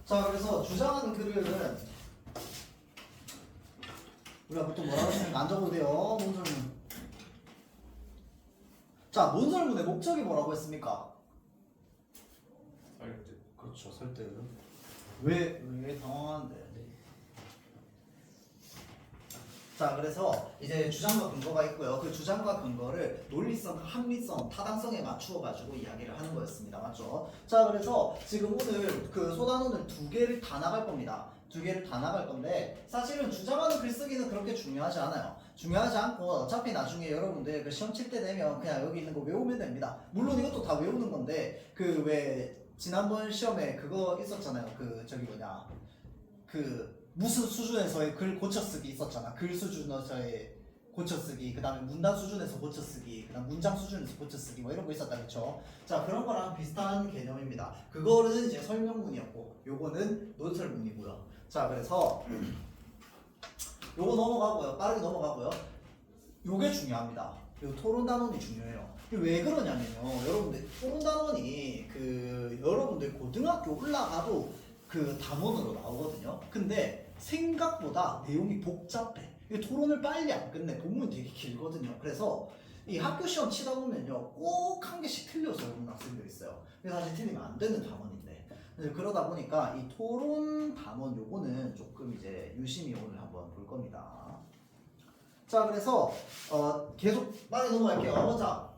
자, 그래서 주장하는 글은 우리가 보통 뭐라고 생각 안 적어도 돼요. 논설문. 자, 논설문의 목적이 뭐라고 했습니까? 설득. 그렇죠. 설득. 왜 당황하는데? 자, 그래서 이제 주장과 근거가 있고요. 그 주장과 근거를 논리성, 합리성, 타당성에 맞추어 가지고 이야기를 하는 거였습니다. 맞죠? 자, 그래서 지금 오늘 그 소단원을 두 개를 다 나갈 겁니다. 두 개를 다 나갈 건데 사실은 주장하는 글쓰기는 그렇게 중요하지 않아요. 중요하지 않고 어차피 나중에 여러분들 그 시험 칠 때 되면 그냥 여기 있는 거 외우면 됩니다. 물론 이것도 다 외우는 건데 그 왜 지난번 시험에 그거 있었잖아요. 그 저기 뭐냐 그 무슨 수준에서의 글 고쳐쓰기 있었잖아. 글 수준에서의 고쳐쓰기, 그 다음에 문단 수준에서 고쳐쓰기, 그 다음 문장 수준에서 고쳐쓰기 뭐 이런 거 있었다 그쵸? 자, 그런 거랑 비슷한 개념입니다. 그거는 이제 설명문이었고 요거는 논설문이고요. 자, 그래서 요거 넘어가고요. 빠르게 넘어가고요. 요게 중요합니다. 요 토론단원이 중요해요. 왜 그러냐면요. 여러분들 토론단원이 그 여러분들 고등학교 올라가도 그 단원으로 나오거든요. 근데 생각보다 내용이 복잡해. 이 토론을 빨리 안 끝내. 본문이 되게 길거든요. 그래서 이 학교 시험 치다 보면요, 꼭 한 개씩 틀려서 오는 학생들이 있어요. 그래서 사실 틀리면 안 되는 단원인데. 그러다 보니까 이 토론 단원 요거는 조금 이제 유심히 오늘 한번 볼 겁니다. 자, 그래서 계속 빨리 넘어갈게요. 자,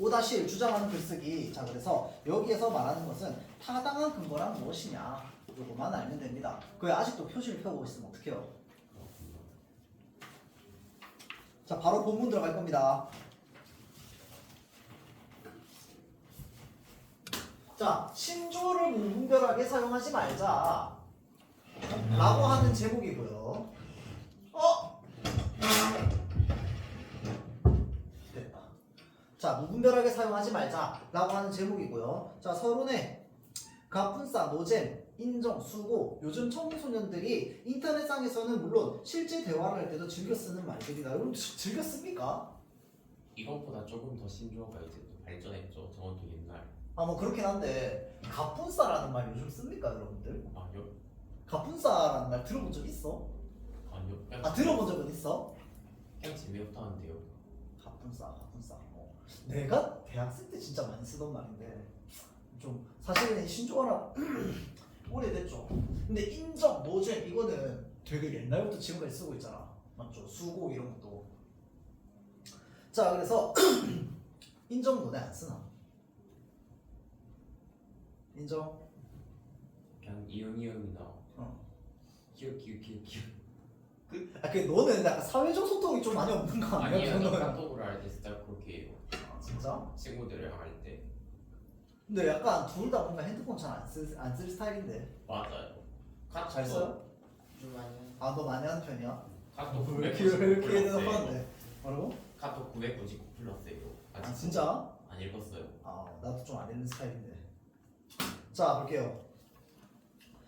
5-1 주장하는 글쓰기. 자, 그래서 여기에서 말하는 것은 타당한 근거란 무엇이냐. 요거만 알면 됩니다. 그게 아직도 표시를 펴고 있으면 어떡해요? 자, 바로 본문 들어갈 겁니다. 자, 신조어를 무분별하게 사용하지 말자 라고 하는 제목이고요. 됐다. 자, 무분별하게 사용하지 말자 라고 하는 제목이고요. 자, 서론에 가분싸, 노잼, 인정, 수고. 요즘 청소년들이 인터넷상에서는 물론 실제 대화를 할 때도 즐겨 쓰는 말들이다. 여러분 즐겨 씁니까? 이것보다 조금 더 신조어가 이제 또 발전했죠. 저건 또 옛날. 뭐 그렇긴 한데 가분싸라는 말 요즘 씁니까 여러분들? 아니요. 가분싸라는 말 들어본 적 있어? 아니요. 그냥, 들어본 적은 있어? 그냥 재미없다는데요. 가분싸. 내가 대학생 때 진짜 많이 쓰던 말인데 좀 사실은 이 신조어라 오래됐죠. 근데 인정, 노잼 이거는 되게 옛날부터 지금까지 쓰고 있잖아. 맞죠? 수고 이런 것도. 자, 그래서 인정 노래 안 쓰나? 인정? 그냥 이응이 나와. 기억. 그 너는 약간 사회적 소통이 좀 많이 없는 거 아니야? 아니요. 그거는? 카톡을 할 때 진짜 그렇게 해요. 진짜? 친구들이랑 할 때. 근데 약간 둘 다 뭔가 핸드폰 잘 안 쓸 스타일인데. 맞아요. 카톡 잘 써요? 좀 많이. 너 많이 하는 편이야? 카톡 왜 999 이렇게 플러스예요. 대답하는데? 뭐라고? 카톡 999 플러스예요. 아직 진짜? 안 읽었어요. 나도 좀 안 읽는 스타일인데. 자, 볼게요.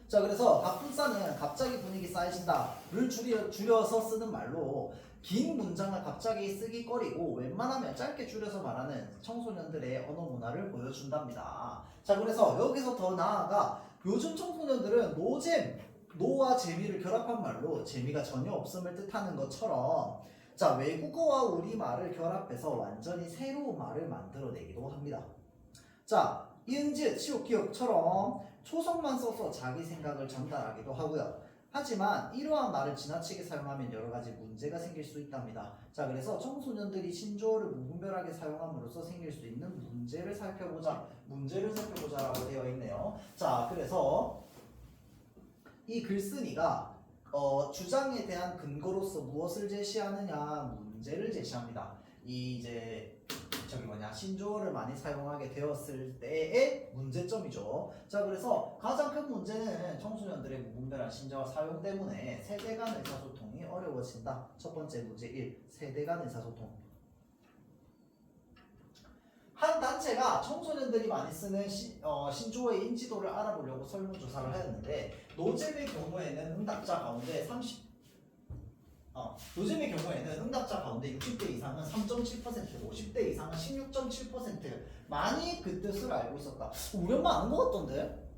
자, 그래서 가분싸는 갑자기 분위기 쌓여진다를 줄여서 쓰는 말로 긴 문장을 갑자기 쓰기 꺼리고 웬만하면 짧게 줄여서 말하는 청소년들의 언어 문화를 보여준답니다. 자, 그래서 여기서 더 나아가 요즘 청소년들은 노잼, 노와 재미를 결합한 말로 재미가 전혀 없음을 뜻하는 것처럼 자, 외국어와 우리말을 결합해서 완전히 새로운 말을 만들어내기도 합니다. 자, 이응지읒, 시옷, 기억처럼 초성만 써서 자기 생각을 전달하기도 하고요. 하지만 이러한 말을 지나치게 사용하면 여러 가지 문제가 생길 수 있답니다. 자, 그래서 청소년들이 신조어를 무분별하게 사용함으로써 생길 수 있는 문제를 살펴보자라고 되어 있네요. 자, 그래서 이 글쓴이가 주장에 대한 근거로서 무엇을 제시하느냐 문제를 제시합니다. 이 이제 신조어를 많이 사용하게 되었을 때의 문제점이죠. 자, 그래서 가장 큰 문제는 청소년들의 무분별한 신조어 사용 때문에 세대 간 의사소통이 어려워진다. 첫 번째 문제 1. 세대 간 의사소통. 한 단체가 청소년들이 많이 쓰는 신조어의 인지도를 알아보려고 설문조사를 하였는데 노잼의 경우에는 응답자 가운데 60대 이상은 3.7%고 50대 이상은 16.7% 많이 그 뜻을 알고 있었다. 우리 엄마 아는 것 같던데?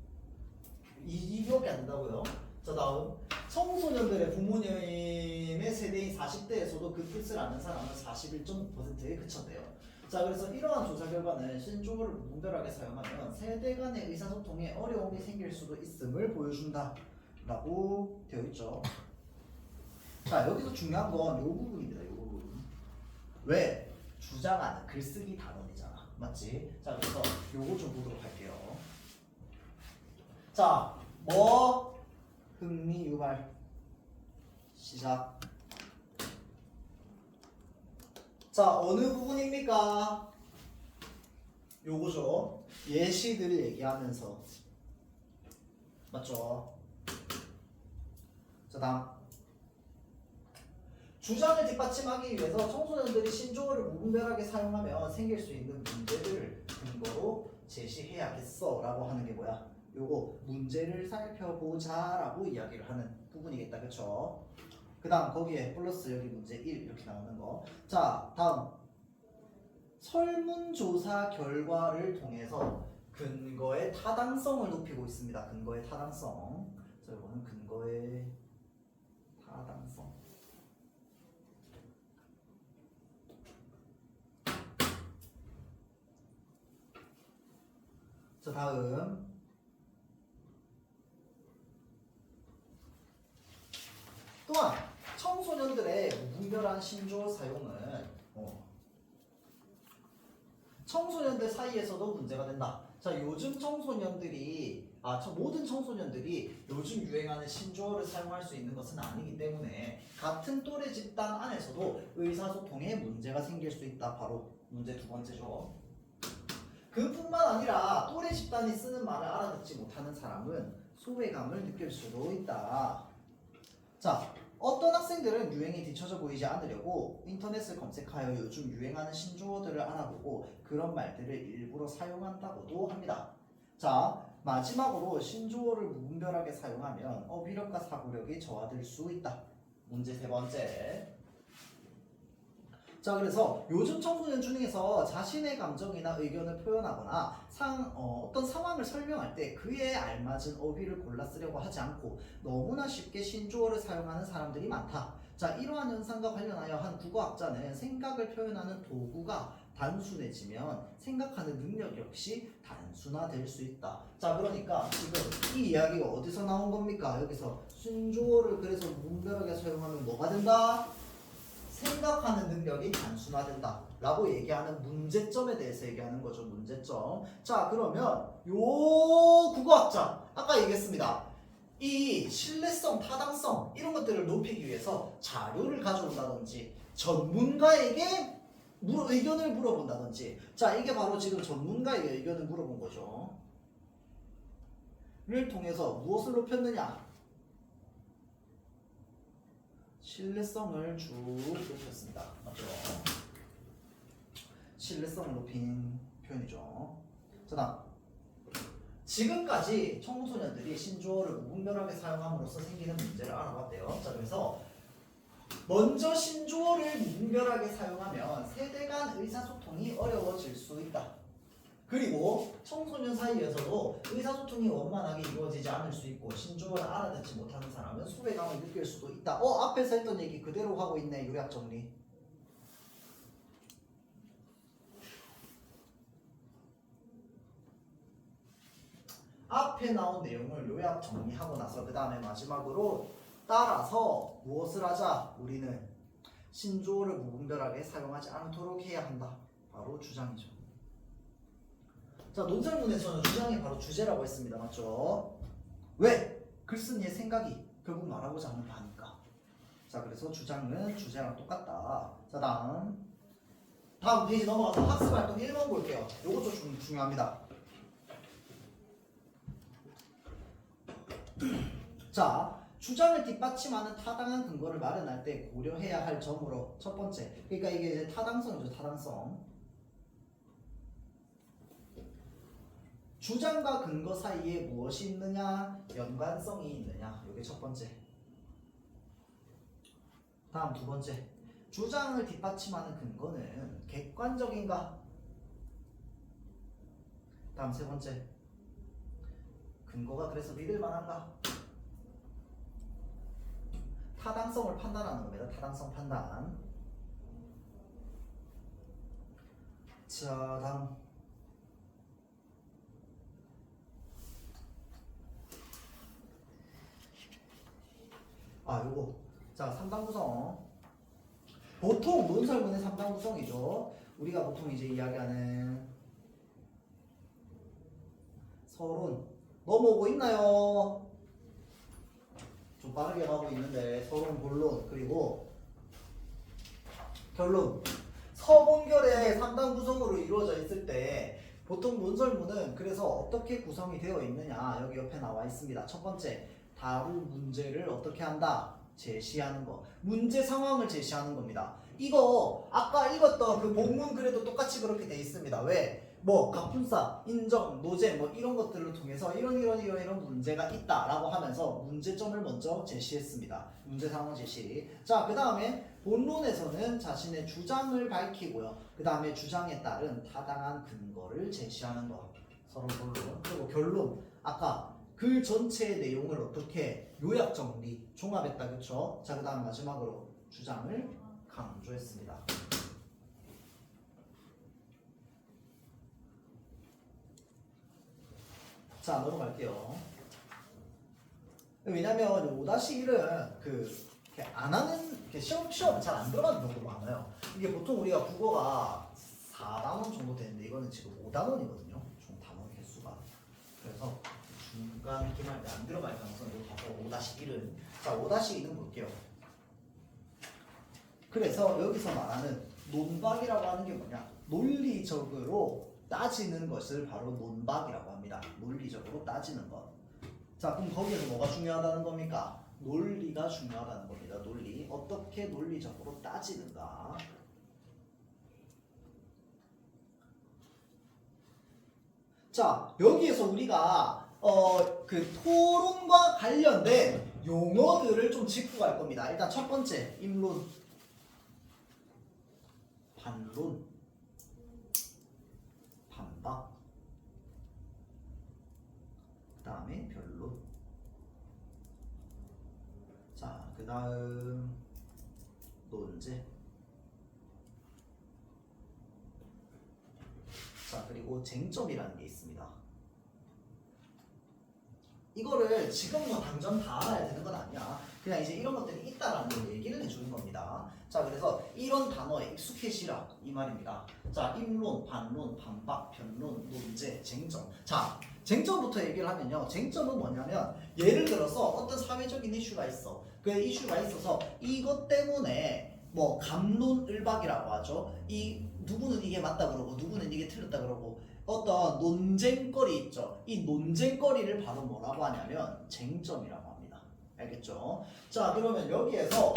이기업이 안 된다고요? 자 다음 청소년들의 부모님의 세대인 40대에서도 그 뜻을 아는 사람은 41.5%에 그쳤대요. 자 그래서 이러한 조사 결과는 신조어를 무분별하게 사용하면 세대 간의 의사소통에 어려움이 생길 수도 있음을 보여준다 라고 되어 있죠. 자 여기서 중요한 건 요 부분입니다. 요 부분. 왜? 주장하는 글쓰기 단원이잖아. 맞지? 자 그래서 요거 좀 보도록 할게요. 자 뭐 흥미 유발 시작. 자 어느 부분입니까? 요거죠. 예시들을 얘기하면서 맞죠? 자 다음 주장을 뒷받침하기 위해서 청소년들이 신조어를 무분별하게 사용하면 생길 수 있는 문제들을 근거로 제시해야겠어 라고 하는 게 뭐야? 요거 문제를 살펴보자 라고 이야기를 하는 부분이겠다. 그쵸? 그 다음 거기에 플러스 여기 문제 1 이렇게 나오는 거. 자 다음 설문조사 결과를 통해서 근거의 타당성을 높이고 있습니다. 근거의 타당성. 자 이거는 근거의 타당성. 자 다음 또한 청소년들의 무분별한 신조어 사용은 청소년들 사이에서도 문제가 된다. 자 요즘 청소년들이 모든 청소년들이 요즘 유행하는 신조어를 사용할 수 있는 것은 아니기 때문에 같은 또래 집단 안에서도 의사소통에 문제가 생길 수 있다. 바로 문제 두 번째죠. 그뿐만 아니라 또래 집단이 쓰는 말을 알아듣지 못하는 사람은 소외감을 느낄 수도 있다. 자, 어떤 학생들은 유행에 뒤처져 보이지 않으려고 인터넷을 검색하여 요즘 유행하는 신조어들을 알아보고 그런 말들을 일부러 사용한다고도 합니다. 자, 마지막으로 신조어를 무분별하게 사용하면 어휘력과 사고력이 저하될 수 있다. 문제 세 번째. 자 그래서 요즘 청소년 중에서 자신의 감정이나 의견을 표현하거나 어떤 상황을 설명할 때 그에 알맞은 어휘를 골라 쓰려고 하지 않고 너무나 쉽게 신조어를 사용하는 사람들이 많다. 자 이러한 현상과 관련하여 한 국어학자는 생각을 표현하는 도구가 단순해지면 생각하는 능력 역시 단순화될 수 있다. 자 그러니까 지금 이 이야기가 어디서 나온 겁니까? 여기서 신조어를 그래서 무분별하게 사용하면 뭐가 된다? 생각하는 능력이 단순화된다 라고 얘기하는 문제점에 대해서 얘기하는 거죠. 문제점. 자 그러면 요 국어학자 아까 얘기했습니다. 이 신뢰성, 타당성 이런 것들을 높이기 위해서 자료를 가져온다든지 전문가에게 의견을 물어본다든지. 자 이게 바로 지금 전문가에게 의견을 물어본 거죠. 를 통해서 무엇을 높였느냐? 신뢰성을 쭉 높였습니다. 맞죠? 신뢰성을 높인 표현이죠. 자 다음 지금까지 청소년들이 신조어를 무분별하게 사용함으로써 생기는 문제를 알아봤대요. 자 그래서 먼저 신조어를 무분별하게 사용하면 세대 간 의사소통이 어려워질 수 있다. 그리고 청소년 사이에서도 의사소통이 원만하게 이루어지지 않을 수 있고 신조어를 알아듣지 못하는 사람은 소외감을 느낄 수도 있다. 앞에서 했던 얘기 그대로 하고 있네. 요약 정리. 앞에 나온 내용을 요약 정리하고 나서 그 다음에 마지막으로 따라서 무엇을 하자? 우리는 신조어를 무분별하게 사용하지 않도록 해야 한다. 바로 주장이죠. 자 논설문에서는 주장이 바로 주제라고 했습니다. 맞죠? 왜? 글쓴 이의 생각이 결국 말하고자 하는 바니까. 자 그래서 주장은 주제랑 똑같다. 자 다음 페이지 넘어가서 학습활동 1번 볼게요. 요것도 좀 중요합니다. 자 주장을 뒷받침하는 타당한 근거를 마련할 때 고려해야 할 점으로 첫 번째 그러니까 이게 이제 타당성이죠. 타당성. 주장과 근거 사이에 무엇이 있느냐? 연관성이 있느냐? 이게 첫 번째. 다음 두 번째. 주장을 뒷받침하는 근거는 객관적인가? 다음 세 번째. 근거가 그래서 믿을 만한가? 타당성을 판단하는 겁니다. 타당성 판단. 자, 다음. 요거. 자, 3단 구성. 보통 논설문의 3단 구성이죠. 우리가 보통 이제 이야기하는 서론. 넘어오고 있나요? 좀 빠르게 가고 있는데 서론, 본론, 그리고 결론. 서본결의 3단 구성으로 이루어져 있을 때 보통 논설문은 그래서 어떻게 구성이 되어 있느냐 여기 옆에 나와 있습니다. 첫 번째, 다룰 문제를 어떻게 한다? 제시하는 거. 문제 상황을 제시하는 겁니다. 이거 아까 읽었던 그 본문 글에도 똑같이 그렇게 돼 있습니다. 왜? 뭐 갑분싸, 인정, 노제 뭐 이런 것들을 통해서 이런 문제가 있다라고 하면서 문제점을 먼저 제시했습니다. 문제 상황 제시. 자, 그 다음에 본론에서는 자신의 주장을 밝히고요. 그 다음에 주장에 따른 타당한 근거를 제시하는 거. 서론 본론. 그리고 결론. 아까 글 전체의 내용을 어떻게 요약 정리, 종합했다, 그쵸? 자, 그 다음 마지막으로 주장을 강조했습니다. 자, 넘어갈게요. 왜냐면 5-1은 이렇게 안 하는, 시험 잘 안 들어가는 경우가 많아요. 이게 보통 우리가 국어가 4단원 정도 되는데 이거는 지금 5단원이거든요. 총 단원 개수가. 그래서 중간 기말 때 안 들어갈 가능성이 높아서 5-1은. 자, 5-2는 볼게요. 그래서 여기서 말하는 논박이라고 하는 게 뭐냐? 논리적으로 따지는 것을 바로 논박이라고 합니다. 논리적으로 따지는 것. 자, 그럼 거기에서 뭐가 중요하다는 겁니까? 논리가 중요하다는 겁니다. 논리. 어떻게 논리적으로 따지는가? 자, 여기에서 우리가 그 토론과 관련된 용어들을 좀 짚고 갈 겁니다. 일단 첫 번째, 입론, 반론, 반박, 그 다음에 변론. 자, 그 다음 논제. 자, 그리고 쟁점이라는 게 있습니다. 이거를 지금 뭐 당장 다 알아야 되는 건 아니야. 그냥 이제 이런 것들이 있다라는 걸 얘기를 해주는 겁니다. 자, 그래서 이런 단어에 익숙해지라 이 말입니다. 자, 입론, 반론, 반박, 변론, 논제, 쟁점. 자, 쟁점부터 얘기를 하면요. 쟁점은 뭐냐면 예를 들어서 어떤 사회적인 이슈가 있어. 그 이슈가 있어서 이것 때문에 뭐 갑론을박이라고 하죠. 이 누구는 이게 맞다 그러고 누구는 이게 틀렸다 그러고 어떤 논쟁거리 있죠. 이 논쟁거리를 바로 뭐라고 하냐면 쟁점이라고 합니다. 알겠죠? 자, 그러면 여기에서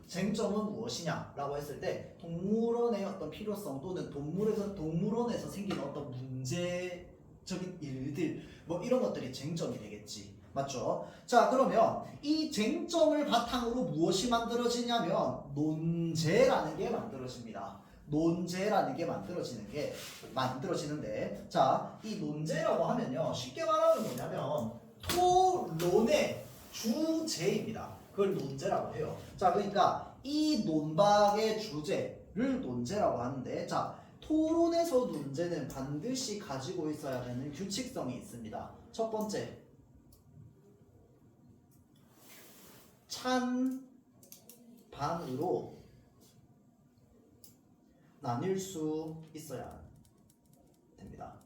쟁점은 무엇이냐라고 했을 때 동물원의 어떤 필요성 또는 동물원에서 생기는 어떤 문제적인 일들 뭐 이런 것들이 쟁점이 되겠지. 맞죠? 자, 그러면 이 쟁점을 바탕으로 무엇이 만들어지냐면 논제라는 게 만들어집니다. 논제라는 게 만들어지는데, 자, 이 논제라고 하면요, 쉽게 말하면 뭐냐면 토론의 주제입니다. 그걸 논제라고 해요. 자, 그러니까 이 논박의 주제를 논제라고 하는데, 자, 토론에서 논제는 반드시 가지고 있어야 되는 규칙성이 있습니다. 첫 번째, 찬반으로 나뉠 수 있어야 됩니다.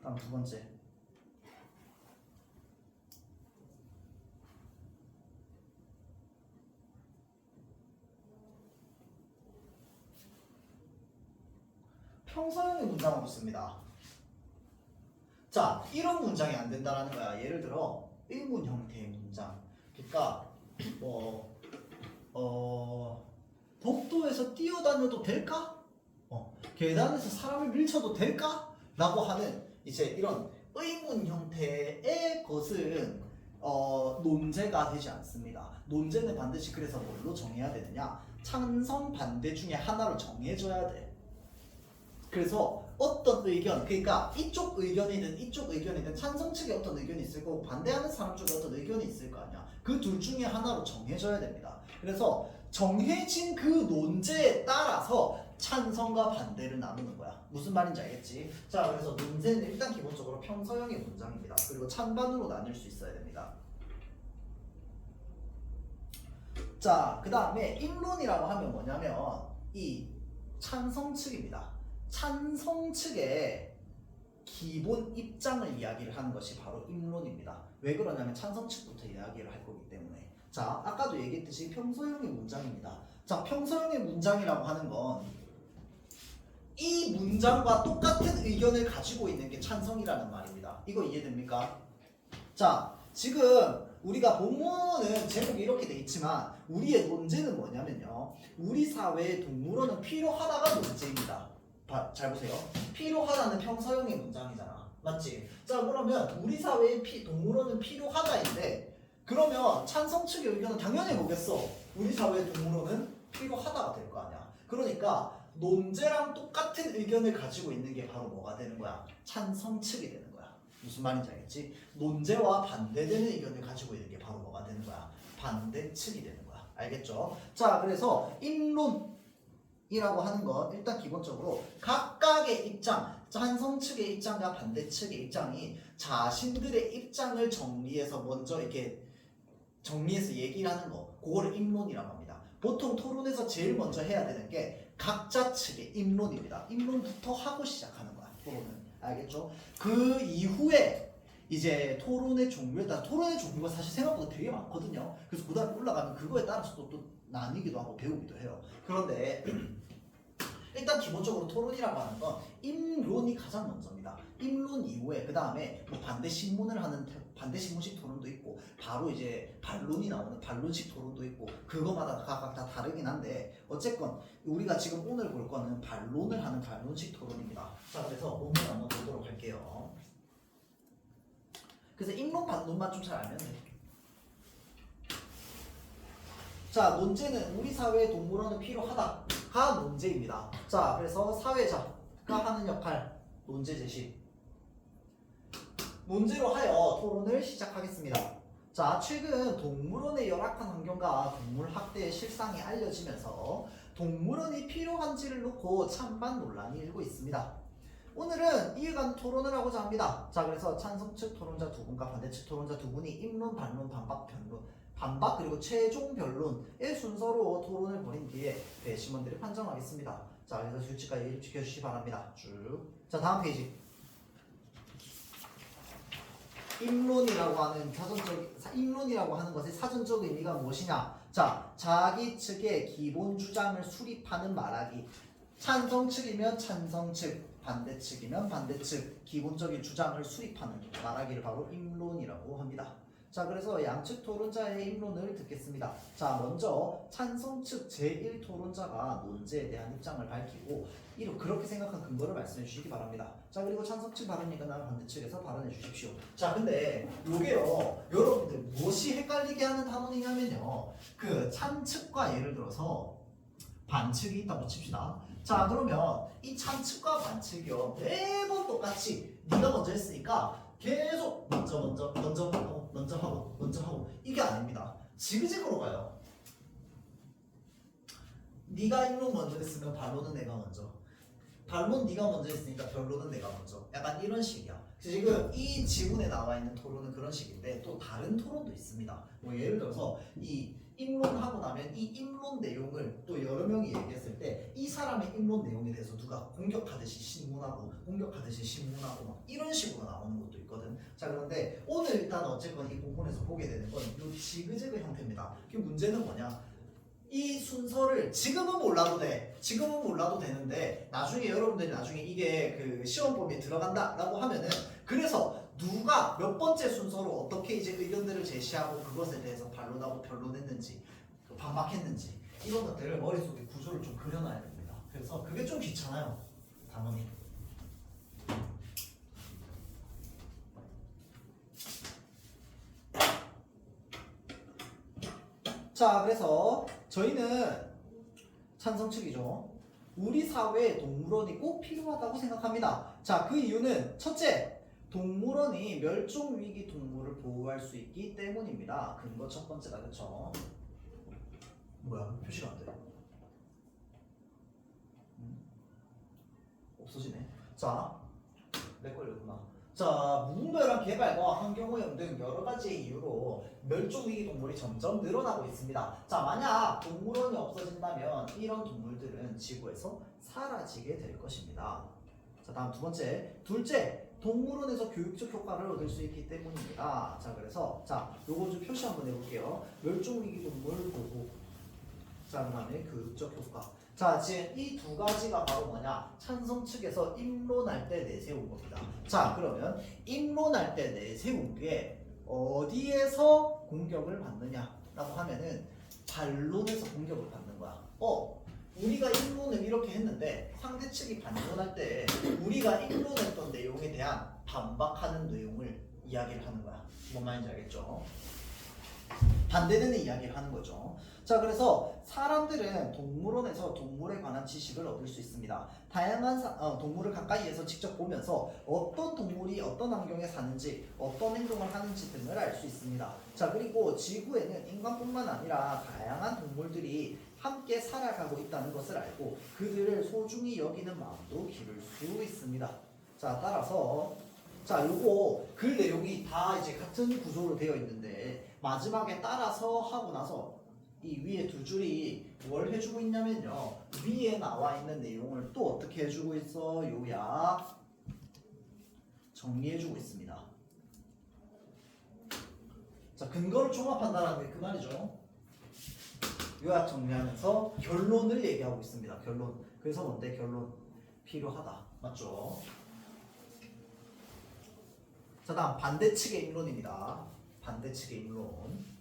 다음 두 번째, 평서형의 문장을 씁니다. 자, 이런 문장이 안 된다라는 거야. 예를 들어 의문 형태의 문장. 그러니까 복도에서 뛰어다녀도 될까? 계단에서 사람을 밀쳐도 될까? 라고 하는 이제 이런 의문 형태의 것은 논제가 되지 않습니다. 논제는 반드시 그래서 뭘로 정해야 되느냐? 찬성 반대 중에 하나로 정해줘야 돼. 그래서 어떤 의견, 그러니까 이쪽 의견이든 찬성 측에 어떤 의견이 있을 거고 반대하는 사람 쪽에 어떤 의견이 있을 거 아니야. 그 둘 중에 하나로 정해져야 됩니다. 그래서 정해진 그 논제에 따라서 찬성과 반대를 나누는 거야. 무슨 말인지 알겠지? 자, 그래서 논제는 일단 기본적으로 평서형의 문장입니다. 그리고 찬반으로 나뉠 수 있어야 됩니다. 자, 그 다음에 입론이라고 하면 뭐냐면 이 찬성 측입니다. 찬성 측의 기본 입장을 이야기를 하는 것이 바로 입론입니다. 왜 그러냐면 찬성 측부터 이야기를 할 거기 때문에. 자, 아까도 얘기했듯이 평서형의 문장입니다. 자, 평서형의 문장이라고 하는 건 이 문장과 똑같은 의견을 가지고 있는 게 찬성이라는 말입니다. 이거 이해됩니까? 자, 지금 우리가 본문은 제목이 이렇게 돼 있지만 우리의 논제는 뭐냐면요. 우리 사회에 동물원은 필요하다가 논제입니다. 잘 보세요. 필요하다는 평서형의 문장이잖아. 맞지? 자, 그러면 우리 사회에 동물원은 필요하다인데 그러면 찬성 측의 의견은 당연히 뭐겠어? 우리 사회에 동물원은 필요하다가 될 거 아니야. 그러니까 논제랑 똑같은 의견을 가지고 있는 게 바로 뭐가 되는 거야? 찬성 측이 되는 거야. 무슨 말인지 알겠지? 논제와 반대되는 의견을 가지고 있는 게 바로 뭐가 되는 거야? 반대 측이 되는 거야. 알겠죠? 자, 그래서 입론이라고 하는 건 일단 기본적으로 각각의 입장, 찬성 측의 입장과 반대 측의 입장이 자신들의 입장을 정리해서 먼저 이렇게 정리해서 얘기를 하는 거, 그거를 입론이라고 합니다. 보통 토론에서 제일 먼저 해야 되는 게 각자 측의 입론입니다. 입론부터 하고 시작하는 거야. 토론은. 알겠죠? 그 이후에 이제 토론의 종류에 따라 토론의 종류가 사실 생각보다 되게 많거든요. 그래서 그 다음에 올라가면 그거에 따라서 또 나뉘기도 하고 배우기도 해요. 그런데 일단 기본적으로 토론이라고 하는 건 입론이 가장 먼저입니다. 입론 이후에 그 다음에 뭐 반대 신문을 하는 반대 신문식 토론도 있고 바로 이제 반론이 나오는 반론식 토론도 있고 그거마다 각각 다 다르긴 한데 어쨌건 우리가 지금 오늘 볼 거는 반론을 하는 반론식 토론입니다. 자, 그래서 본문 한번 보도록 할게요. 그래서 입론 반론만 좀 잘 알면 돼. 자, 논제는 우리 사회에 동물원은 필요하다가 논제입니다. 자, 그래서 사회자가 하는 역할 논제 제시. 논제로 하여 토론을 시작하겠습니다. 자, 최근 동물원의 열악한 환경과 동물 학대의 실상이 알려지면서 동물원이 필요한지를 놓고 찬반 논란이 일고 있습니다. 오늘은 이에 관한 토론을 하고자 합니다. 자, 그래서 찬성 측 토론자 두 분과 반대 측 토론자 두 분이 입론, 반론, 반박 그리고 최종 변론의 순서로 토론을 벌인 뒤에 배심원들이 판정하겠습니다. 자, 그래서 규칙과 예의를 지켜주시기 바랍니다. 쭉. 자, 다음 페이지. 입론이라고 하는 것의 사전적 의미가 무엇이냐? 자, 자기 측의 기본 주장을 수립하는 말하기. 찬성 측이면 찬성 측, 반대 측이면 반대 측, 기본적인 주장을 수립하는 말하기를 바로 입론이라고 합니다. 자, 그래서 양측 토론자의 입론을 듣겠습니다. 자, 먼저 찬성 측 제1토론자가 논제에 대한 입장을 밝히고 그렇게 생각한 근거를 말씀해 주시기 바랍니다. 자, 그리고 찬성 측 발언이 끝나면 반대 측에서 발언해 주십시오. 자, 근데 요게요, 여러분들 무엇이 헷갈리게 하는 단원이냐면요, 그 찬측과 예를 들어서 반측이 있다고 칩시다. 자, 그러면 이 찬측과 반측이요, 매번 똑같이 네가 먼저 했으니까 계속 먼저 하고 이게 아닙니다. 지그재그로 가요. 네가 입론 먼저 했으면 반론은 내가 먼저, 반론 네가 먼저 했으니까 변론은 내가 먼저, 약간 이런 식이야. 지금 이 지문에 나와 있는 토론은 그런 식인데 또 다른 토론도 있습니다. 뭐 예를 들어서 이 입론하고 나면 이 입론 내용을 또 여러 명이 얘기했을 때 이 사람의 입론 내용에 대해서 누가 공격하듯이 신문하고 막 이런 식으로 나오는 것도 있거든. 자, 그런데 오늘 일단 어쨌건 이 부분에서 보게 되는 건 이 지그재그 형태입니다. 그 문제는 뭐냐? 이 순서를 지금은 몰라도 되는데 나중에 여러분들이 나중에 이게 그 시험 범위에 들어간다라고 하면은 그래서 누가 몇 번째 순서로 어떻게 이제 의견들을 제시하고 그것에 대해서 반론하고 변론했는지 반박했는지 이런 것들을 머릿속에 구조를 좀 그려놔야 됩니다. 그래서 그게 좀 귀찮아요, 단원이. 자, 그래서 저희는 찬성 측이죠. 우리 사회에 동물원이 꼭 필요하다고 생각합니다. 자, 그 이유는 첫째, 동물원이 멸종 위기 동물을 보호할 수 있기 때문입니다. 근거 첫 번째다, 그쵸? 뭐야, 표시가 안 돼. 없어지네. 자, 내 걸렸구나. 자, 무분별한 개발과 환경오염 등 여러 가지 이유로 멸종위기 동물이 점점 늘어나고 있습니다. 자, 만약 동물원이 없어진다면 이런 동물들은 지구에서 사라지게 될 것입니다. 자, 다음 두 번째. 둘째, 동물원에서 교육적 효과를 얻을 수 있기 때문입니다. 자, 그래서 요거 좀 표시 한번 해볼게요. 멸종위기 동물 보호. 자, 그 다음에 교육적 효과. 자, 지금 이 두 가지가 바로 뭐냐? 찬성 측에서 입론할 때 내세운 겁니다. 자, 그러면 입론할 때 내세운 게 어디에서 공격을 받느냐라고 하면은 반론에서 공격을 받는 거야. 우리가 입론을 이렇게 했는데 상대 측이 반론할 때 우리가 입론했던 내용에 대한 반박하는 내용을 이야기를 하는 거야. 뭔 말인지 알겠죠? 반대되는 이야기를 하는 거죠. 자, 그래서 사람들은 동물원에서 동물에 관한 지식을 얻을 수 있습니다. 다양한 동물을 가까이에서 직접 보면서 어떤 동물이 어떤 환경에 사는지, 어떤 행동을 하는지 등을 알 수 있습니다. 자, 그리고 지구에는 인간뿐만 아니라 다양한 동물들이 함께 살아가고 있다는 것을 알고 그들을 소중히 여기는 마음도 기를 수 있습니다. 자, 따라서 요거 글 내용이 다 이제 같은 구조로 되어 있는데 마지막에 따라서 하고 나서 이 위에 두 줄이 뭘 해주고 있냐면요, 위에 나와 있는 내용을 또 어떻게 해주고 있어? 요약 정리해주고 있습니다. 자, 근거를 종합한다는 게 그 말이죠. 요약 정리하면서 결론을 얘기하고 있습니다. 결론. 그래서 뭔데? 결론. 필요하다. 맞죠? 자, 다음 반대측의 입론입니다. 반대측의 입론.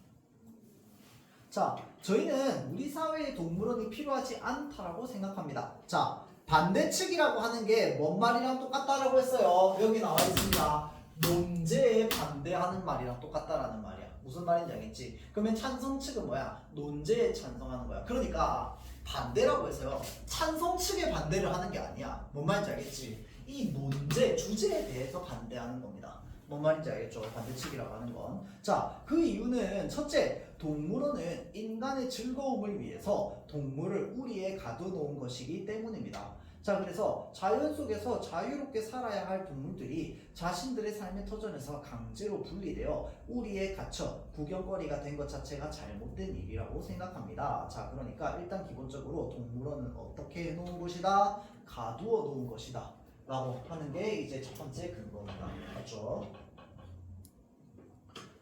자, 저희는 우리 사회에 동물원이 필요하지 않다라고 생각합니다. 자, 반대측이라고 하는 게 뭔 말이랑 똑같다라고 했어요. 여기 나와 있습니다. 논제에 반대하는 말이랑 똑같다라는 말이야. 무슨 말인지 알겠지? 그러면 찬성 측은 뭐야? 논제에 찬성하는 거야. 그러니까 반대라고 해서요, 찬성 측에 반대를 하는 게 아니야. 뭔 말인지 알겠지? 이 논제, 주제에 대해서 반대하는 겁니다. 뭔 말인지 알겠죠? 반대측이라고 하는 건. 자, 그 이유는 첫째, 동물원은 인간의 즐거움을 위해서 동물을 우리에 가둬놓은 것이기 때문입니다. 자, 그래서 자연 속에서 자유롭게 살아야 할 동물들이 자신들의 삶의 터전에서 강제로 분리되어 우리에 갇혀 구경거리가 된 것 자체가 잘못된 일이라고 생각합니다. 자, 그러니까 일단 기본적으로 동물원은 어떻게 해놓은 것이다? 가두어 놓은 것이다 라고 하는 게 이제 첫 번째 근거입니다. 맞죠?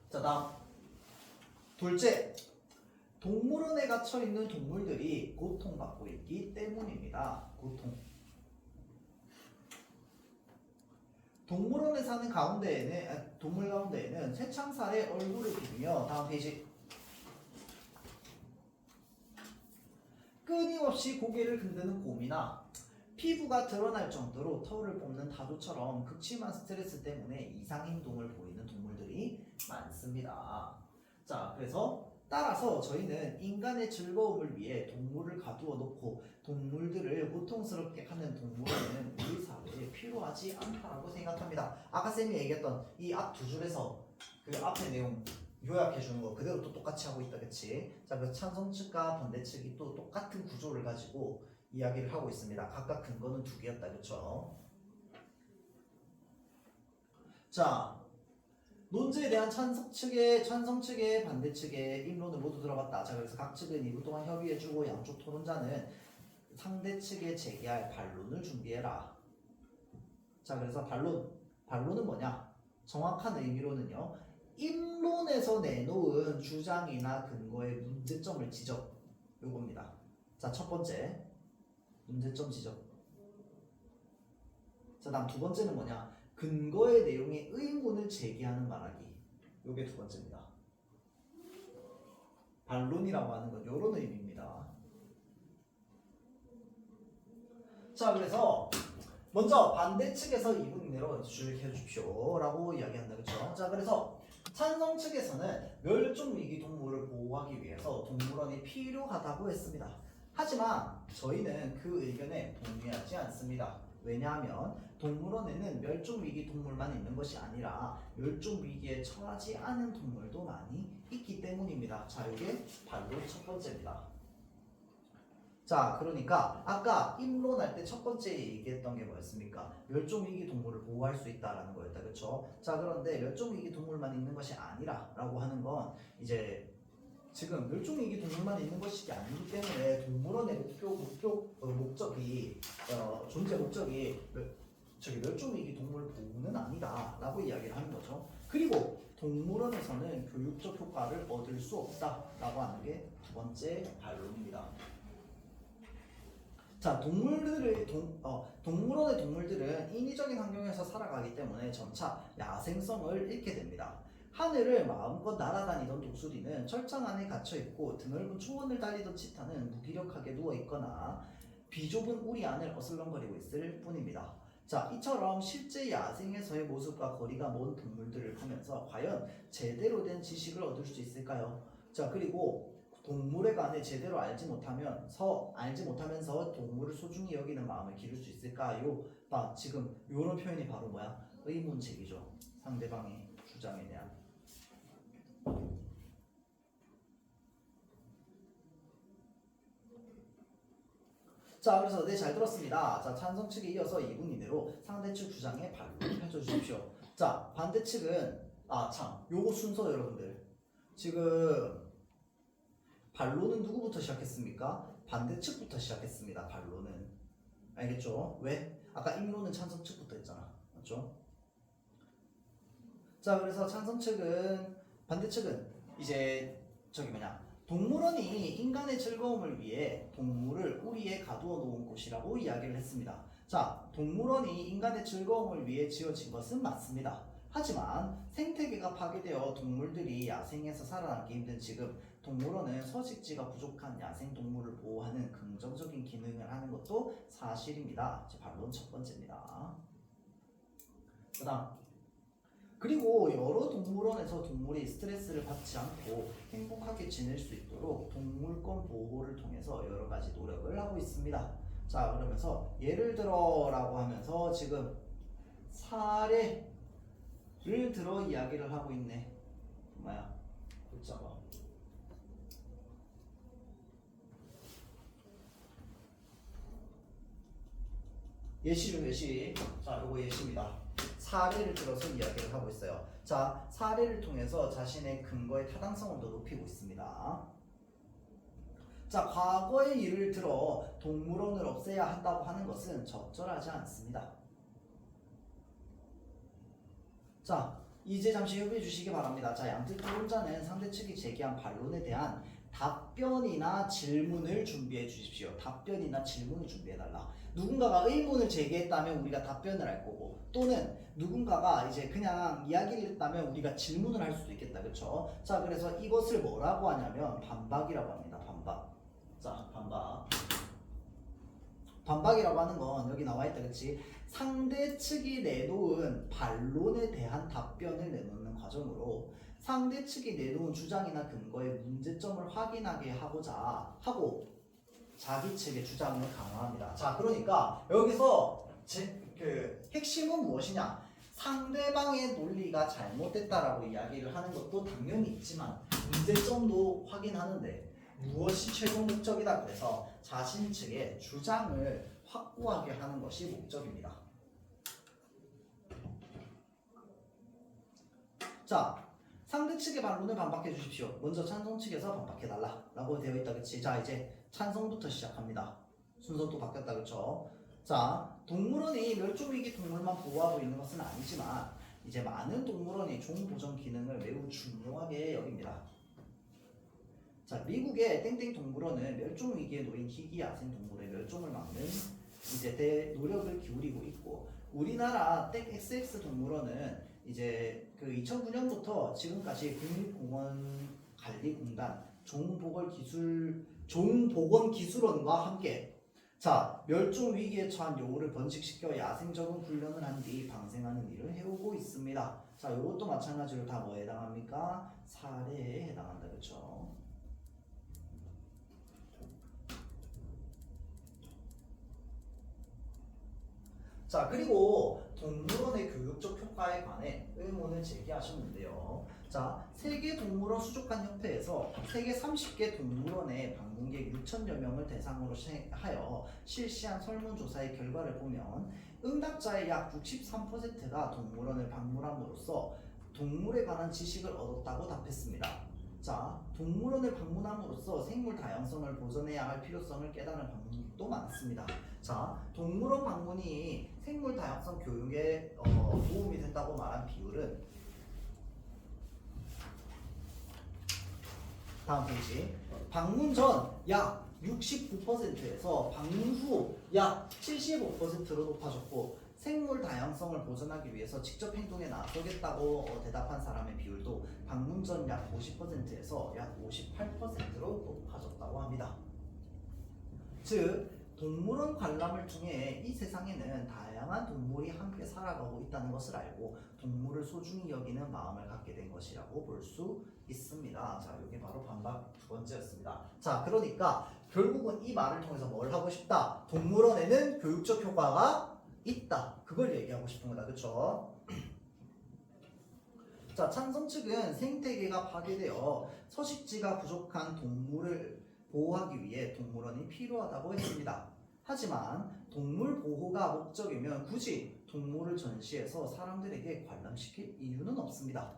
자, 다음 둘째, 동물원에 갇혀 있는 동물들이 고통받고 있기 때문입니다. 고통. 동물원에 사는 동물 가운데에는 쇠창살에 얼굴을 비비며, 다음 페이지, 끊임없이 고개를 흔드는 곰이나 피부가 드러날 정도로 털을 뽑는 타조처럼 극심한 스트레스 때문에 이상 행동을 보이는 동물들이 많습니다. 자, 그래서 따라서 저희는 인간의 즐거움을 위해 동물을 가두어 놓고 동물들을 고통스럽게 하는 동물원은 우리 사회에 필요하지 않다라고 생각합니다. 아까 쌤이 얘기했던 이 앞 두 줄에서 그 앞에 내용 요약해 주는 거 그대로 또 똑같이 하고 있다, 그치? 자, 그 찬성 측과 반대 측이 또 똑같은 구조를 가지고 이야기를 하고 있습니다. 각각 근거는 두 개였다, 그쵸? 자, 논제에 대한 찬성 측의 반대 측의 입론을 모두 들어봤다. 자, 그래서 각 측은 2분 동안 협의해주고 양쪽 토론자는 상대 측에 제기할 반론을 준비해라. 자, 그래서 반론은 뭐냐? 정확한 의미로는요, 입론에서 내놓은 주장이나 근거의 문제점을 지적, 요겁니다. 자, 첫 번째 문제점 지적. 자, 다음 두 번째는 뭐냐? 근거의 내용에 의문을 제기하는 말하기. 요게 두 번째입니다. 반론이라고 하는 건 요런 의미입니다. 자, 그래서 먼저 반대 측에서 2분 이내로 주의해 주십시오 라고 이야기한다, 그쵸? 자, 그래서 찬성 측에서는 멸종 위기 동물을 보호하기 위해서 동물원이 필요하다고 했습니다. 하지만 저희는 그 의견에 동의하지 않습니다. 왜냐하면 동물원에는 멸종위기 동물만 있는 것이 아니라 멸종위기에 처하지 않은 동물도 많이 있기 때문입니다. 자, 이게 바로 첫 번째입니다. 자, 그러니까 아까 입론할 때 첫 번째 얘기했던 게 뭐였습니까? 멸종위기 동물을 보호할 수 있다라는 거였다, 그렇죠? 자, 그런데 멸종위기 동물만 있는 것이 아니라라고 하는 건 이제 지금 멸종위기 동물만 있는 것이 아니기 때문에 동물원의 목적이 존재 목적이 멸종위기 동물 보호는 아니다라고 이야기를 하는 거죠. 그리고 동물원에서는 교육적 효과를 얻을 수 없다라고 하는 게 두 번째 반론입니다. 자, 동물원의 동물들은 인위적인 환경에서 살아가기 때문에 점차 야생성을 잃게 됩니다. 하늘을 마음껏 날아다니던 독수리는 철장 안에 갇혀있고 드넓은 초원을 달리던 치타는 무기력하게 누워있거나 비좁은 우리 안을 어슬렁거리고 있을 뿐입니다. 자, 이처럼 실제 야생에서의 모습과 거리가 먼 동물들을 보면서 과연 제대로 된 지식을 얻을 수 있을까요? 자, 그리고 동물에 관해 제대로 알지 못하면서 동물을 소중히 여기는 마음을 기를 수 있을까요? 지금 이런 표현이 바로 뭐야? 의문 제기죠. 상대방의 주장에 대한. 자, 그래서 네, 잘 들었습니다. 자, 찬성 측에 이어서 2분 이내로 상대 측 주장의 반론을 펼쳐주십시오. 자, 반대 측은 요거 순서 여러분들. 지금 반론은 누구부터 시작했습니까? 반대 측부터 시작했습니다. 반론은. 알겠죠? 왜? 아까 입론은 찬성 측부터 했잖아. 맞죠? 자, 그래서 찬성 측은, 반대 측은 이제 동물원이 인간의 즐거움을 위해 동물을 우리에 가두어 놓은 곳이라고 이야기를 했습니다. 자, 동물원이 인간의 즐거움을 위해 지어진 것은 맞습니다. 하지만 생태계가 파괴되어 동물들이 야생에서 살아남기 힘든 지금 동물원은 서식지가 부족한 야생동물을 보호하는 긍정적인 기능을 하는 것도 사실입니다. 반론 첫 번째입니다. 그 다음, 그리고 여러 동물원에서 동물이 스트레스를 받지 않고 행복하게 지낼 수 있도록 동물권 보호를 통해서 여러 가지 노력을 하고 있습니다. 자, 그러면서 예를 들어라고 하면서 지금 사례를 들어 이야기를 하고 있네. 뭐야? 붙잡아. 예시죠, 예시. 자, 요거 예시입니다. 사례를 들어서 이야기를 하고 있어요. 자, 사례를 통해서 자신의 근거의 타당성을 더 높이고 있습니다. 자, 과거의 일을 들어 동물원을 없애야 한다고 하는 것은 적절하지 않습니다. 자, 이제 잠시 협의해 주시기 바랍니다. 자, 양측 토론자는 상대 측이 제기한 반론에 대한 답변이나 질문을 준비해 주십시오. 답변이나 질문을 준비해 달라. 누군가가 의문을 제기했다면 우리가 답변을 할 거고, 또는 누군가가 이제 그냥 이야기를 했다면 우리가 질문을 할 수도 있겠다. 그렇죠? 자, 그래서 이것을 뭐라고 하냐면 반박이라고 합니다. 반박. 자, 반박. 반박이라고 하는 건 여기 나와 있다. 그렇지? 상대 측이 내놓은 반론에 대한 답변을 내놓는 과정으로 상대 측이 내놓은 주장이나 근거의 문제점을 확인하게 하고자 하고 자기 측의 주장을 강화합니다. 자, 그러니까 여기서 핵심은 무엇이냐? 상대방의 논리가 잘못됐다라고 이야기를 하는 것도 당연히 있지만 문제점도 확인하는데 무엇이 최종 목적이다. 그래서 자신 측의 주장을 확고하게 하는 것이 목적입니다. 자, 상대 측의 반론을 반박해 주십시오. 먼저 찬성 측에서 반박해 달라 라고 되어 있다. 그치? 자, 이제 찬성부터 시작합니다. 순서도 바뀌었다. 그쵸? 자, 동물원이 멸종위기 동물만 보호하고 있는 것은 아니지만 이제 많은 동물원이 종보전 기능을 매우 중요하게 여깁니다. 자, 미국의 땡땡 동물원은 멸종위기에 놓인 희귀 야생 동물의 멸종을 막는 이제 노력을 기울이고 있고, 우리나라 XX 동물원은 이제 그 2009년부터 지금까지 국립공원관리공단 종보건기술원과 함께 자, 멸종위기에 처한 여우를 번식시켜 야생적인 훈련을 한 뒤 방생하는 일을 해오고 있습니다. 자, 이것도 마찬가지로 다 뭐에 해당합니까? 사례에 해당한다. 그렇죠? 자, 그리고 동물원의 교육적 효과에 관해 의문을 제기하시면 돼요. 자, 세계동물원 수족관 협회에서 세계 30개 동물원의 방문객 6천여 명을 대상으로 하여 실시한 설문조사의 결과를 보면 응답자의 약 63%가 동물원을 방문함으로써 동물에 관한 지식을 얻었다고 답했습니다. 자, 동물원을 방문함으로써 생물 다양성을 보존해야 할 필요성을 깨달은 방문객도 많습니다. 자, 동물원 방문이 생물 다양성 교육에 도움이 된다고 말한 비율은 다음 페이지. 방문 전 약 69%에서 방문 후 약 75%로 높아졌고 생물 다양성을 보존하기 위해서 직접 행동에 나서겠다고 대답한 사람의 비율도 방문 전 약 50%에서 약 58%로 높아졌다고 합니다. 즉 동물원 관람을 통해 이 세상에는 다양한 동물이 함께 살아가고 있다는 것을 알고 동물을 소중히 여기는 마음을 갖게 된 것이라고 볼 수 있습니다. 자, 이게 바로 반박 두 번째였습니다. 자, 그러니까 결국은 이 말을 통해서 뭘 하고 싶다? 동물원에는 교육적 효과가 있다. 그걸 얘기하고 싶은 거다. 그쵸? 자, 찬성 측은 생태계가 파괴되어 서식지가 부족한 동물을 보호하기 위해 동물원이 필요하다고 했습니다. 하지만 동물 보호가 목적이면 굳이 동물을 전시해서 사람들에게 관람시킬 이유는 없습니다.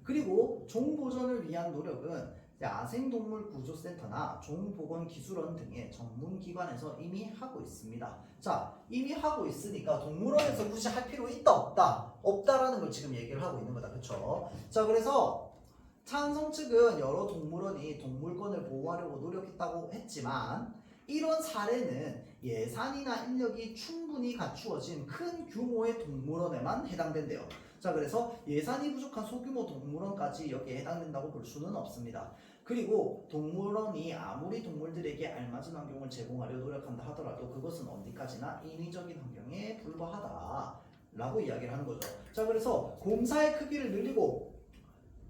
그리고 종보전을 위한 노력은 야생동물 구조센터나 종보건기술원 등의 전문기관에서 이미 하고 있습니다. 자, 이미 하고 있으니까 동물원에서 굳이 할 필요 있다 없다? 없다라는 걸 지금 얘기를 하고 있는 거다. 그쵸? 자, 그래서 찬성 측은 여러 동물원이 동물권을 보호하려고 노력했다고 했지만 이런 사례는 예산이나 인력이 충분히 갖추어진 큰 규모의 동물원에만 해당된대요. 자, 그래서 예산이 부족한 소규모 동물원까지 여기에 해당된다고 볼 수는 없습니다. 그리고 동물원이 아무리 동물들에게 알맞은 환경을 제공하려 노력한다 하더라도 그것은 어디까지나 인위적인 환경에 불과하다 라고 이야기를 하는 거죠. 자, 그래서 공사의 크기를 늘리고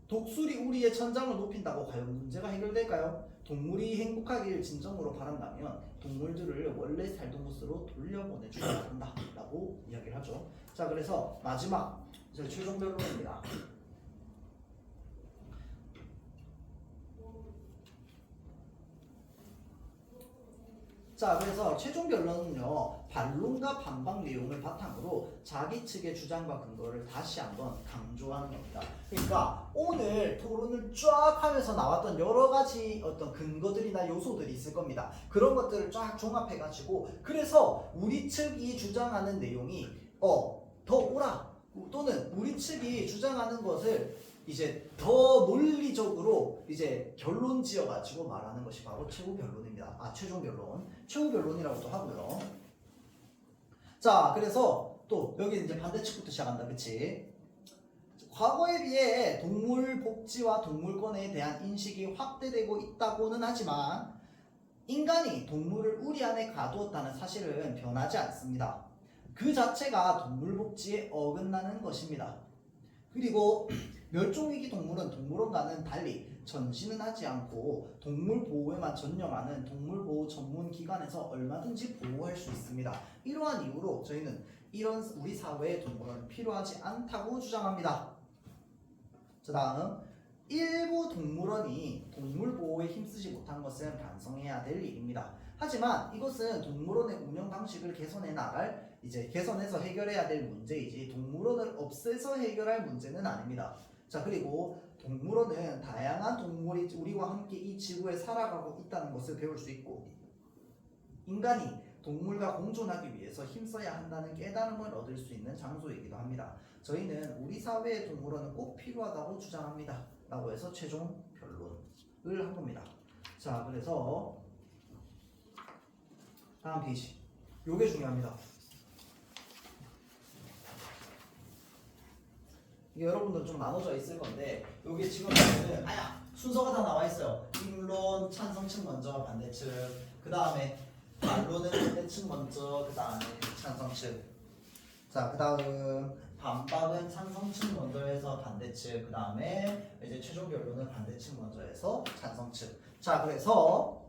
독수리 우리의 천장을 높인다고 과연 문제가 해결될까요? 동물이 행복하길 진정으로 바란다면 동물들을 원래 살던 곳으로 돌려보내줘야 한다 라고 이야기를 하죠. 자, 그래서 마지막 최종 변론입니다. 자, 그래서 최종 변론은요, 반론과 반박 내용을 바탕으로 자기 측의 주장과 근거를 다시 한번 강조하는 겁니다. 그러니까 오늘 토론을 쫙 하면서 나왔던 여러 가지 어떤 근거들이나 요소들이 있을 겁니다. 그런 것들을 쫙 종합해가지고 그래서 우리 측이 주장하는 내용이 더 옳아 또는 우리 측이 주장하는 것을 이제 더 논리적으로 이제 결론 지어가지고 말하는 것이 바로 최후 변론입니다. 최종 변론, 최후 변론이라고도 하고요. 자, 그래서 또 여기 이제 반대측부터 시작한다, 그치? 과거에 비해 동물 복지와 동물권에 대한 인식이 확대되고 있다고는 하지만 인간이 동물을 우리 안에 가두었다는 사실은 변하지 않습니다. 그 자체가 동물 복지에 어긋나는 것입니다. 그리고 멸종위기 동물은 동물원과는 달리 전시는 하지 않고 동물 보호에만 전념하는 동물보호 전문기관에서 얼마든지 보호할 수 있습니다. 이러한 이유로 저희는 이런 우리 사회의 동물원은 필요하지 않다고 주장합니다. 자, 다음 일부 동물원이 동물보호에 힘쓰지 못한 것은 반성해야 될 일입니다. 하지만 이것은 동물원의 운영 방식을 개선해서 해결해야 될 문제이지 동물원을 없애서 해결할 문제는 아닙니다. 자, 그리고 동물원은 다양한 동물이 우리와 함께 이 지구에 살아가고 있다는 것을 배울 수 있고 인간이 동물과 공존하기 위해서 힘써야 한다는 깨달음을 얻을 수 있는 장소이기도 합니다. 저희는 우리 사회의 동물원은 꼭 필요하다고 주장합니다. 라고 해서 최종 변론을 한 겁니다. 자, 그래서 다음 페이지. 요게 중요합니다. 이게 여러분들 좀 나눠져 있을 건데 요게 지금 보면은 순서가 다 나와 있어요. 임론, 찬성측 먼저, 반대측. 그 다음에 반론은 반대측 먼저, 그 다음에 찬성측. 자, 그 다음 반박은 찬성측 먼저 해서 반대측. 그 다음에 이제 최종 변론은 반대측 먼저 해서 찬성측. 자, 그래서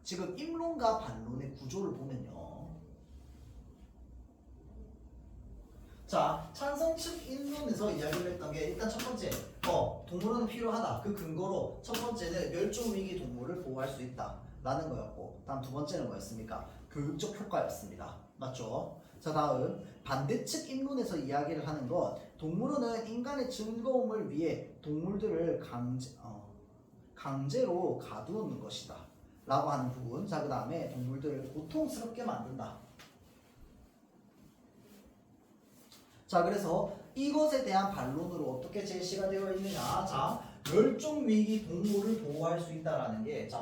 지금 임론과 반론의 구조를 보면요. 자, 찬성 측 인론에서 이야기를 했던 게 일단 첫 번째, 동물원은 필요하다. 그 근거로 첫 번째는 멸종 위기 동물을 보호할 수 있다라는 거였고, 다음 두 번째는 뭐였습니까? 교육적 효과였습니다. 맞죠? 자, 다음 반대 측 인론에서 이야기를 하는 건 동물원은 인간의 즐거움을 위해 동물들을 강제로 가두는 것이다 라고 하는 부분. 자, 그 다음에 동물들을 고통스럽게 만든다. 자, 그래서 이것에 대한 반론으로 어떻게 제시가 되어 있느냐. 자, 멸종위기 동물을 보호할 수 있다라는 게, 자,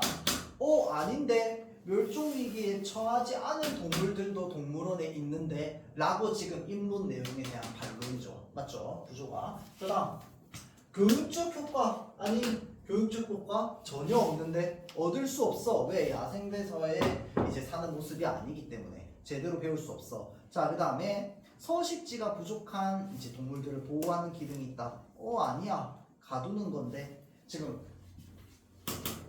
아닌데 멸종위기에 처하지 않은 동물들도 동물원에 있는데 라고 지금 인론 내용에 대한 반론이죠. 맞죠? 구조가. 그 다음 교육적 효과. 아니, 교육적 효과 전혀 없는데 얻을 수 없어. 왜? 야생대서에 이제 사는 모습이 아니기 때문에 제대로 배울 수 없어. 자, 그 다음에 서식지가 부족한 이제 동물들을 보호하는 기능이 있다. 아니야. 가두는 건데 지금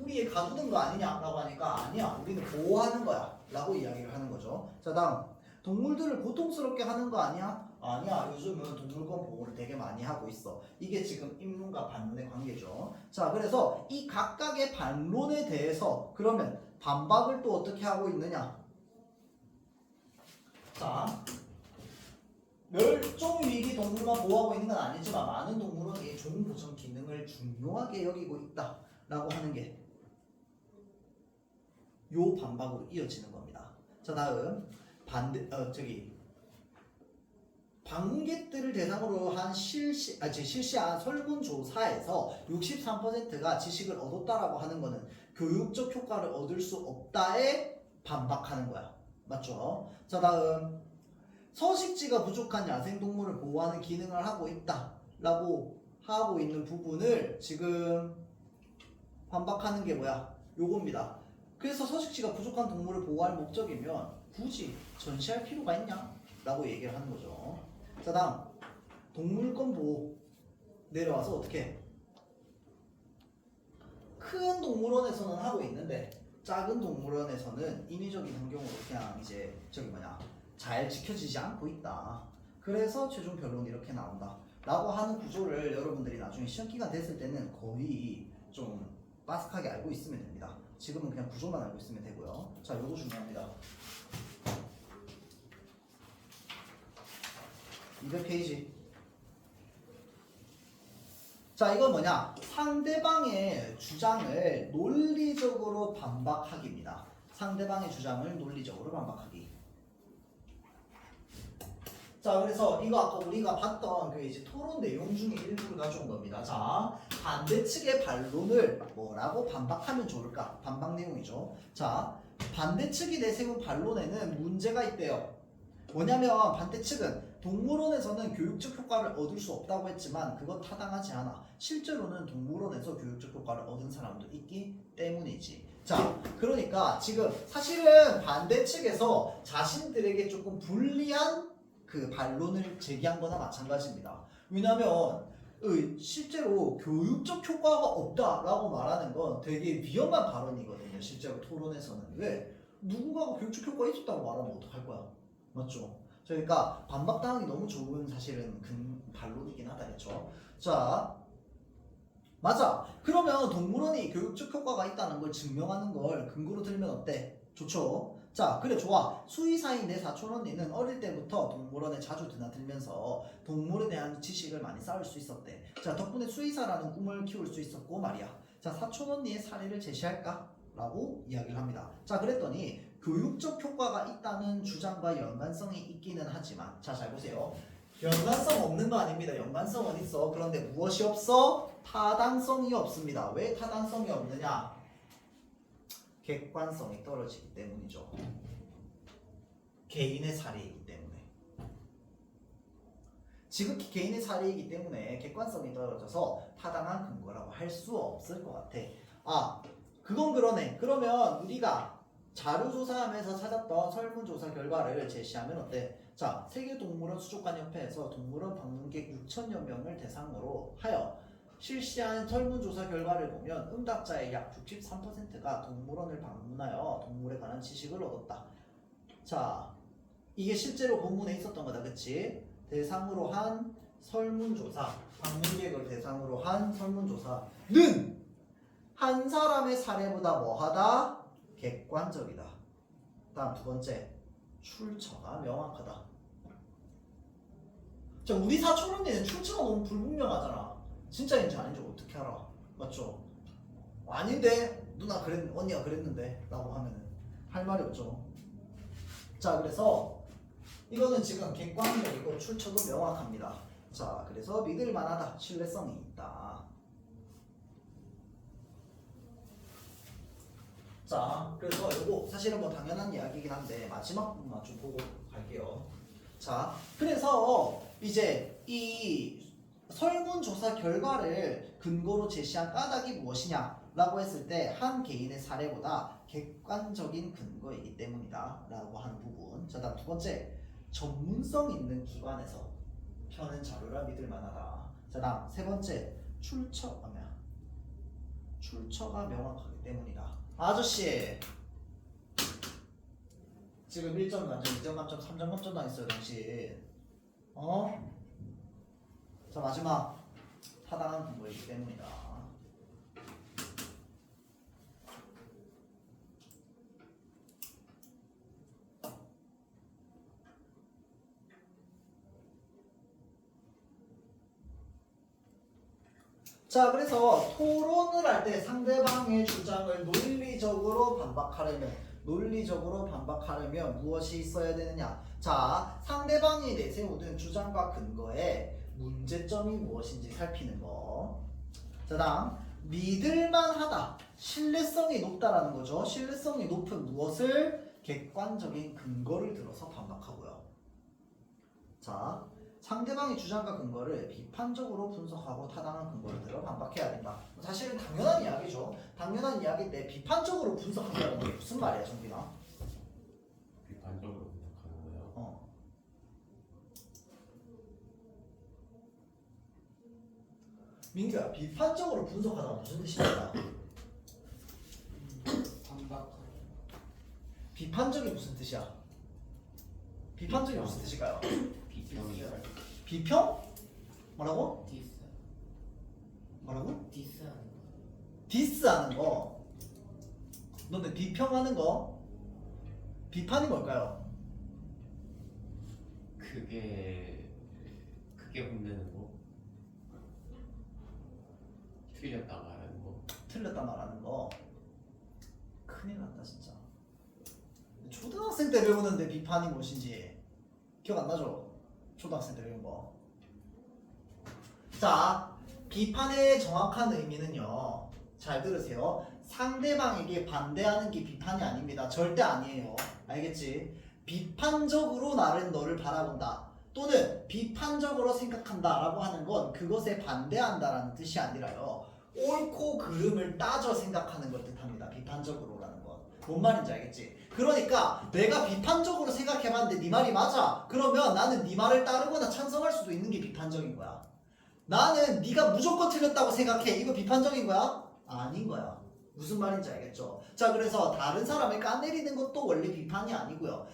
우리 애 가두는 거 아니냐라고 하니까 아니야. 우리는 보호하는 거야. 라고 이야기를 하는 거죠. 자, 다음 동물들을 고통스럽게 하는 거 아니야? 아니야. 요즘은 동물권 보호를 되게 많이 하고 있어. 이게 지금 인론과 반론의 관계죠. 자, 그래서 이 각각의 반론에 대해서 그러면 반박을 또 어떻게 하고 있느냐? 자, 멸종위기 동물만 보호하고 있는 건 아니지만 많은 동물원이 종보전 기능을 중요하게 여기고 있다라고 하는 게 요 반박으로 이어지는 겁니다. 자, 다음 방문객들을 대상으로 한 실시한 설문조사에서 63%가 지식을 얻었다라고 하는 거는 교육적 효과를 얻을 수 없다에 반박하는 거야. 맞죠? 자, 다음 서식지가 부족한 야생동물을 보호하는 기능을 하고 있다라고 하고 있는 부분을 지금 반박하는 게 뭐야? 요겁니다. 그래서 서식지가 부족한 동물을 보호할 목적이면 굳이 전시할 필요가 있냐? 라고 얘기를 하는 거죠. 자, 다음 동물권 보호 내려와서 어떻게 큰 동물원에서는 하고 있는데 작은 동물원에서는 인위적인 환경으로 그냥 이제 잘 지켜지지 않고 있다. 그래서 최종 결론이 이렇게 나온다 라고 하는 구조를 여러분들이 나중에 시험기간 됐을 때는 거의 좀 빠삭하게 알고 있으면 됩니다. 지금은 그냥 구조만 알고 있으면 되고요. 자, 요거 중요합니다. 200페이지. 자, 이건 뭐냐? 상대방의 주장을 논리적으로 반박하기입니다. 상대방의 주장을 논리적으로 반박하기. 자, 그래서 이거 아까 우리가 봤던 그 이제 토론 내용 중에 일부를 가져온 겁니다. 자, 반대 측의 반론을 뭐라고 반박하면 좋을까? 반박 내용이죠. 자, 반대 측이 내세운 반론에는 문제가 있대요. 뭐냐면 반대 측은 동물원에서는 교육적 효과를 얻을 수 없다고 했지만 그건 타당하지 않아. 실제로는 동물원에서 교육적 효과를 얻은 사람도 있기 때문이지. 자, 그러니까 지금 사실은 반대 측에서 자신들에게 조금 불리한 그 반론을 제기한 거나 마찬가지입니다. 왜냐면 실제로 교육적 효과가 없다라고 말하는 건 되게 위험한 발언이거든요. 실제로 토론에서는. 왜? 누군가가 교육적 효과가 있었다고 말하면 어떡할 거야? 맞죠? 그러니까 반박당하기 너무 좋은 사실은 반론이긴 하다, 그렇죠? 자, 맞아. 그러면 동물원이 교육적 효과가 있다는 걸 증명하는 걸 근거로 들면 어때? 좋죠? 자, 그래, 좋아. 수의사인 내 사촌 언니는 어릴 때부터 동물원에 자주 드나들면서 동물에 대한 지식을 많이 쌓을 수 있었대. 자, 덕분에 수의사라는 꿈을 키울 수 있었고 말이야. 자, 사촌 언니의 사례를 제시할까? 라고 이야기를 합니다. 자, 그랬더니 교육적 효과가 있다는 주장과 연관성이 있기는 하지만, 자, 잘 보세요. 연관성 없는 거 아닙니다. 연관성은 있어. 그런데 무엇이 없어? 타당성이 없습니다. 왜 타당성이 없느냐? 객관성이 떨어지기 때문이죠. 개인의 사례이기 때문에. 지극히 개인의 사례이기 때문에 객관성이 떨어져서 타당한 근거라고 할 수 없을 것 같아. 아, 그건 그러네. 그러면 우리가 자료조사하면서 찾았던 설문조사 결과를 제시하면 어때? 자, 세계동물원 수족관협회에서 동물원 방문객 6천여 명을 대상으로 하여 실시한 설문조사 결과를 보면 응답자의 약 63%가 동물원을 방문하여 동물에 관한 지식을 얻었다. 자, 이게 실제로 본문에 있었던 거다, 그치? 대상으로 한 설문조사, 방문객을 대상으로 한 설문조사는 한 사람의 사례보다 뭐하다? 객관적이다. 다음 두 번째, 출처가 명확하다. 자, 우리 사촌 언니는 출처가 너무 불분명하잖아. 진짜인지 아닌지 어떻게 알아? 맞죠? 아닌데 누나 언니가 그랬는데 라고 하면은 할 말이 없죠. 자, 그래서 이거는 지금 객관적이고 출처도 명확합니다. 자, 그래서 믿을 만하다, 신뢰성이 있다. 자, 그래서 이거 사실은 뭐 당연한 이야기긴 한데 마지막 부분만 좀 보고 갈게요. 자, 그래서 이제 이 설문조사 결과를 근거로 제시한 까닭이 무엇이냐라고 했을 때 한 개인의 사례보다 객관적인 근거이기 때문이다 라고 하는 부분. 자, 다음 두 번째, 전문성 있는 기관에서 펴는 자료라 믿을 만하다. 자, 다음 세 번째, 출처가 명확하기 때문이다. 아저씨 지금 1점 만점, 2점 만점, 3점 만점 당했어요 당신. 자, 마지막, 타당한 근거이기 때문이다. 자, 그래서 토론을 할 때 상대방의 주장을 논리적으로 반박하려면 무엇이 있어야 되느냐? 자, 상대방이 내세우는 주장과 근거에 문제점이 무엇인지 살피는 거. 자, 다음 믿을만하다, 신뢰성이 높다라는 거죠. 신뢰성이 높은 무엇을? 객관적인 근거를 들어서 반박하고요. 자, 상대방의 주장과 근거를 비판적으로 분석하고 타당한 근거를 들어 반박해야 된다. 사실은 당연한 이야기죠. 당연한 이야기인데 비판적으로 분석한다는 게 무슨 말이야, 정빈아? 비판적으로 분석하는 거예요. 민규야, 비판적으로 분석하다 무슨 뜻이야? 반박하다. 비판적이 무슨 뜻이야? 비판적이 무슨 뜻일까요? 비평이요. 비평? 뭐라고? 디스. 뭐라고? 디스하는 거. 디스하는 거. 너네 비평하는 거? 비판이 뭘까요? 그게 혼내는 거. 틀렸다 말하는 거. 틀렸다 말하는 거. 큰일 났다 진짜. 초등학생 때 배우는데 비판이 무엇인지 기억 안 나죠? 초등학생 때 배운 거. 자, 비판의 정확한 의미는요, 잘 들으세요. 상대방에게 반대하는 게 비판이 아닙니다. 절대 아니에요. 알겠지? 비판적으로 너를 바라본다, 또는 비판적으로 생각한다 라고 하는 건 그것에 반대한다라는 뜻이 아니라요, 옳고 그름을 따져 생각하는 걸 뜻합니다. 비판적으로라는 건. 뭔 말인지 알겠지? 그러니까 내가 비판적으로 생각해봤는데 네 말이 맞아. 그러면 나는 네 말을 따르거나 찬성할 수도 있는 게 비판적인 거야. 나는 네가 무조건 틀렸다고 생각해. 이거 비판적인 거야? 아닌 거야. 무슨 말인지 알겠죠? 자, 그래서 다른 사람을 까내리는 것도 원래 비판이 아니고요.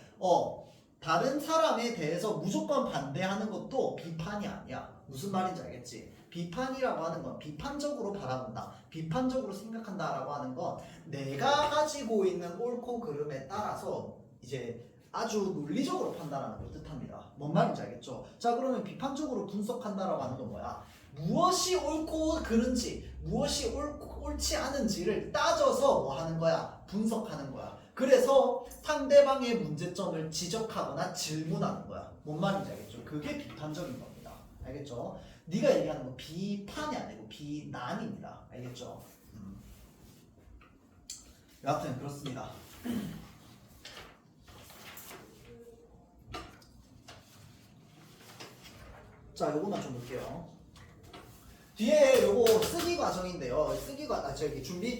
다른 사람에 대해서 무조건 반대하는 것도 비판이 아니야. 무슨 말인지 알겠지? 비판이라고 하는 건 비판적으로 바라본다, 비판적으로 생각한다라고 하는 건 내가 가지고 있는 옳고 그름에 따라서 이제 아주 논리적으로 판단하는 걸 뜻합니다. 뭔 말인지 알겠죠? 자, 그러면 비판적으로 분석한다라고 하는 건 뭐야? 무엇이 옳고 그른지, 무엇이 옳지 않은지를 따져서 뭐 하는 거야? 분석하는 거야. 그래서 상대방의 문제점을 지적하거나 질문하는 거야. 뭔 말인지 알겠죠? 그게 비판적인 겁니다. 알겠죠? 네가 얘기하는 건 비판이 아니고 비난입니다. 알겠죠? 여하튼 그렇습니다. 자, 요거만 좀 볼게요. 뒤에 요거 쓰기 과정인데요.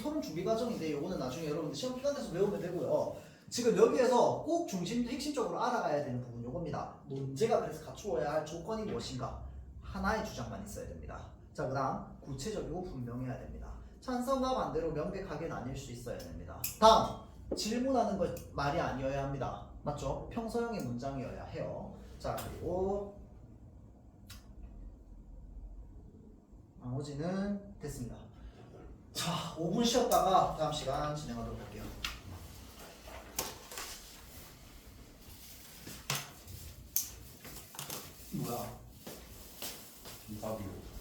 토론 준비 과정인데 요거는 나중에 여러분들 시험 기간에서 배우면 되고요. 지금 여기에서 꼭 핵심적으로 알아가야 되는 부분 요겁니다. 논제가 그래서 갖추어야 할 조건이 무엇인가? 하나의 주장만 있어야 됩니다. 자, 그 다음 구체적이고 분명해야 됩니다. 찬성과 반대로 명백하게 나뉠 수 있어야 됩니다. 다음, 질문하는 것 말이 아니어야 합니다. 맞죠? 평서형의 문장이어야 해요. 자, 그리고 나머지는 됐습니다. 자, 5분 쉬었다가 다음 시간 진행하도록 할게요. 뭐야? 김밥이요.